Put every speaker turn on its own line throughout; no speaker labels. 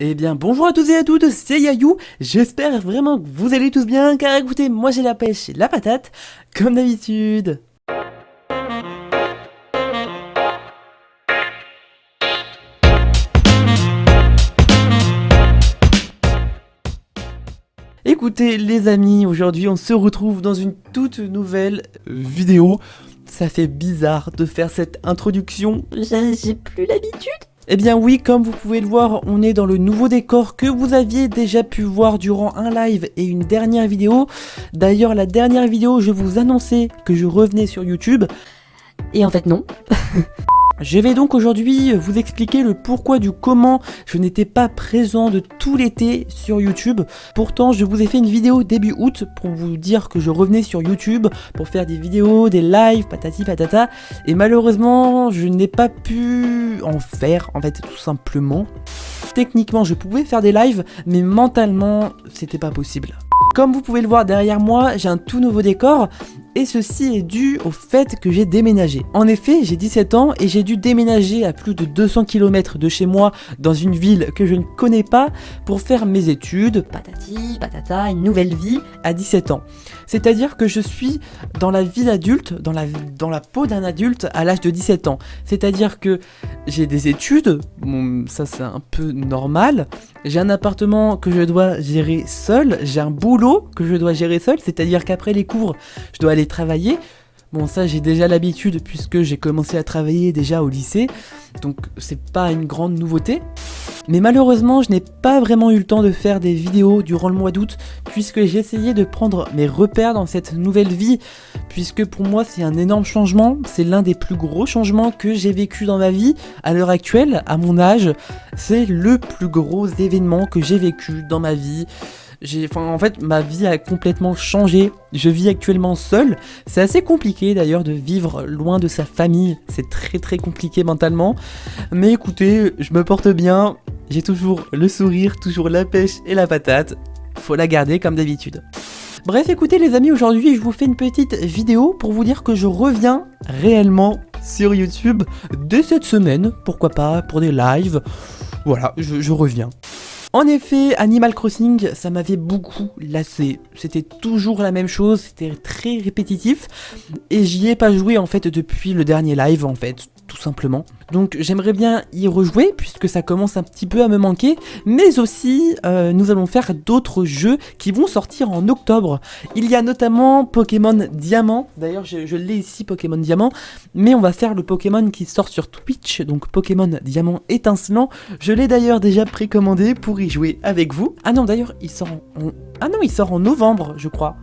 Eh bien, bonjour à tous et à toutes, c'est Yayou. J'espère vraiment que vous allez tous bien, car écoutez, moi j'ai la pêche et la patate, comme d'habitude. Écoutez les amis, aujourd'hui on se retrouve dans une toute nouvelle vidéo. Ça fait bizarre de faire cette introduction.
J'ai plus l'habitude.
Eh bien oui, comme vous pouvez le voir, on est dans le nouveau décor que vous aviez déjà pu voir durant un live et une dernière vidéo. D'ailleurs, la dernière vidéo, je vous annonçais que je revenais sur YouTube.
Et en fait non.
Je vais donc aujourd'hui vous expliquer le pourquoi du comment je n'étais pas présent de tout l'été sur YouTube. Pourtant, je vous ai fait une vidéo début août pour vous dire que je revenais sur YouTube pour faire des vidéos, des lives, patati patata. Et malheureusement, je n'ai pas pu en faire, en fait, tout simplement. Techniquement, je pouvais faire des lives, mais mentalement, c'était pas possible. Comme vous pouvez le voir derrière moi, j'ai un tout nouveau décor. Et ceci est dû au fait que j'ai déménagé. En effet, j'ai 17 ans et j'ai dû déménager à plus de 200 km de chez moi dans une ville que je ne connais pas pour faire mes études,
Patati, patata, une nouvelle vie.
à 17 ans. C'est-à-dire que je suis dans la vie d'adulte, dans la peau d'un adulte à l'âge de 17 ans. C'est-à-dire que j'ai des études, bon, ça c'est un peu normal. J'ai un appartement que je dois gérer seul, j'ai un boulot que je dois gérer seul, c'est-à-dire qu'après les cours, je dois aller travailler. Bon, ça j'ai déjà l'habitude puisque j'ai commencé à travailler déjà au lycée, donc c'est pas une grande nouveauté. Mais malheureusement, je n'ai pas vraiment eu le temps de faire des vidéos durant le mois d'août puisque j'ai essayé de prendre mes repères dans cette nouvelle vie, puisque pour moi c'est un énorme changement, c'est l'un des plus gros changements que j'ai vécu dans ma vie à l'heure actuelle, à mon âge. C'est le plus gros événement que j'ai vécu dans ma vie. En fait, ma vie a complètement changé. Je vis actuellement seul. C'est assez compliqué d'ailleurs de vivre loin de sa famille. C'est très très compliqué mentalement. Mais écoutez, je me porte bien. J'ai toujours le sourire, toujours la pêche et la patate. Faut la garder comme d'habitude. Bref, écoutez les amis, aujourd'hui je vous fais une petite vidéo pour vous dire que je reviens réellement sur YouTube dès cette semaine. Pourquoi pas, pour des lives. Voilà, je reviens. En effet, Animal Crossing, ça m'avait beaucoup lassé. C'était toujours la même chose, c'était très répétitif. Et j'y ai pas joué en fait depuis le dernier live en fait, tout simplement. Donc j'aimerais bien y rejouer puisque ça commence un petit peu à me manquer. Mais aussi, nous allons faire d'autres jeux qui vont sortir en octobre. Il y a notamment Pokémon Diamant. D'ailleurs, je l'ai ici, Pokémon Diamant. Mais on va faire le Pokémon qui sort sur Twitch. Donc Pokémon Diamant étincelant. Je l'ai d'ailleurs déjà précommandé pour y jouer avec vous. Ah non, d'ailleurs, il sort en novembre, je crois.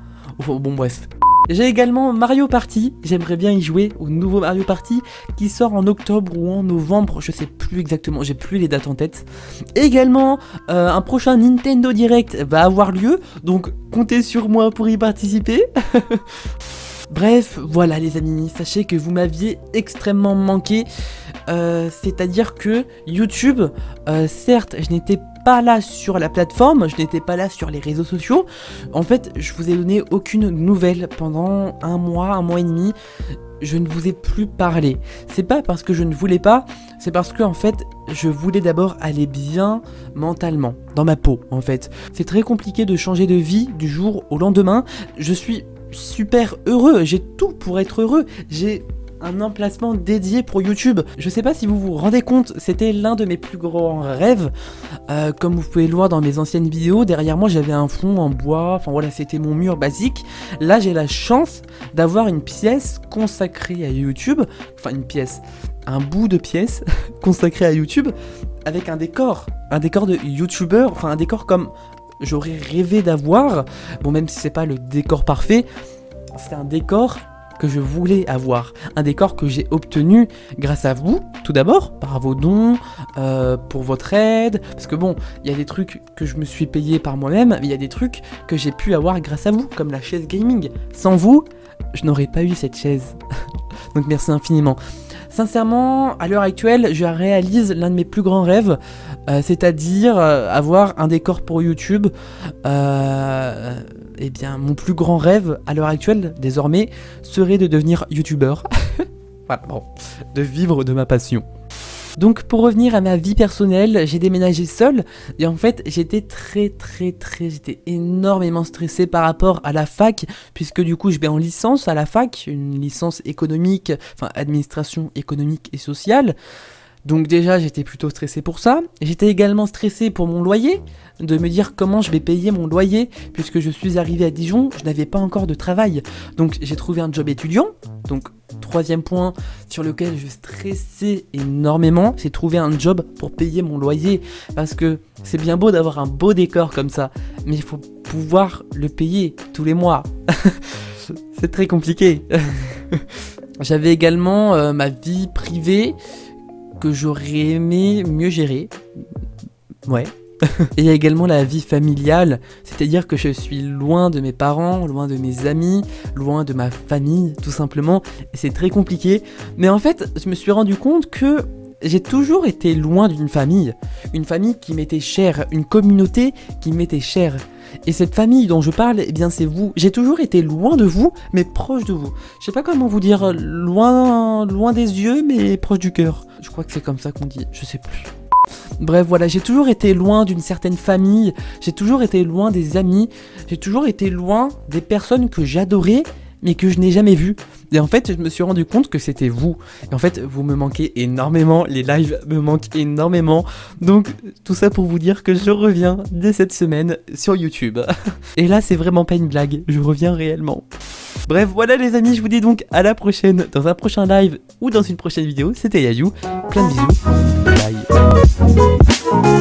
Oh, bon, bref. J'ai également Mario Party, j'aimerais bien y jouer au nouveau Mario Party qui sort en octobre ou en novembre, je sais plus exactement, j'ai plus les dates en tête. Également, un prochain Nintendo Direct va avoir lieu, donc comptez sur moi pour y participer. Bref, voilà les amis, sachez que vous m'aviez extrêmement manqué, c'est-à-dire que YouTube, certes, je n'étais pas là sur la plateforme, je n'étais pas là sur les réseaux sociaux. En fait, je vous ai donné aucune nouvelle pendant un mois et demi. Je ne vous ai plus parlé. C'est pas parce que je ne voulais pas, c'est parce que en fait, je voulais d'abord aller bien mentalement, dans ma peau en fait. C'est très compliqué de changer de vie du jour au lendemain. Je suis super heureux, j'ai tout pour être heureux. J'ai un emplacement dédié pour YouTube. Je sais pas si vous vous rendez compte, c'était l'un de mes plus grands rêves. Comme vous pouvez le voir dans mes anciennes vidéos, derrière moi j'avais un fond en bois, enfin voilà, c'était mon mur basique. Là j'ai la chance d'avoir une pièce consacrée à YouTube, enfin une pièce, un bout de pièce consacré à YouTube, avec un décor de YouTuber, enfin un décor comme j'aurais rêvé d'avoir. Bon, même si c'est pas le décor parfait, c'est un décor que je voulais avoir, un décor que j'ai obtenu grâce à vous, tout d'abord, par vos dons, pour votre aide, parce que bon, il y a des trucs que je me suis payé par moi-même, mais il y a des trucs que j'ai pu avoir grâce à vous, comme la chaise gaming. Sans vous, je n'aurais pas eu cette chaise. Donc merci infiniment. Sincèrement, à l'heure actuelle, je réalise l'un de mes plus grands rêves, c'est-à-dire avoir un décor pour YouTube. Eh bien, mon plus grand rêve à l'heure actuelle, désormais, serait de devenir YouTubeur. Voilà, bon, de vivre de ma passion. Donc pour revenir à ma vie personnelle, j'ai déménagé seul et en fait j'étais j'étais énormément stressé par rapport à la fac, puisque du coup je vais en licence à la fac, une licence économique, enfin administration économique et sociale. Donc déjà j'étais plutôt stressé pour ça. J'étais également stressé pour mon loyer, de me dire comment je vais payer mon loyer, puisque je suis arrivé à Dijon, je n'avais pas encore de travail. Donc j'ai trouvé un job étudiant. Donc troisième point sur lequel je stressais énormément, c'est trouver un job pour payer mon loyer. Parce que c'est bien beau d'avoir un beau décor comme ça, mais il faut pouvoir le payer tous les mois. C'est très compliqué. J'avais également ma vie privée que j'aurais aimé mieux gérer. Ouais. Et il y a également la vie familiale, c'est-à-dire que je suis loin de mes parents, loin de mes amis, loin de ma famille, tout simplement. Et c'est très compliqué. Mais en fait, je me suis rendu compte que j'ai toujours été loin d'une famille. Une famille qui m'était chère, une communauté qui m'était chère. Et cette famille dont je parle, eh bien c'est vous. J'ai toujours été loin de vous, mais proche de vous. Je sais pas comment vous dire, loin des yeux, mais proche du cœur. Je crois que c'est comme ça qu'on dit, je sais plus. Bref, voilà, j'ai toujours été loin d'une certaine famille, j'ai toujours été loin des amis, j'ai toujours été loin des personnes que j'adorais, mais que je n'ai jamais vues. Et en fait, je me suis rendu compte que c'était vous. Et en fait, vous me manquez énormément, les lives me manquent énormément. Donc, tout ça pour vous dire que je reviens dès cette semaine sur YouTube. Et là, c'est vraiment pas une blague, je reviens réellement. Bref, voilà les amis, je vous dis donc à la prochaine dans un prochain live ou dans une prochaine vidéo. C'était Yayou, plein de bisous, bye.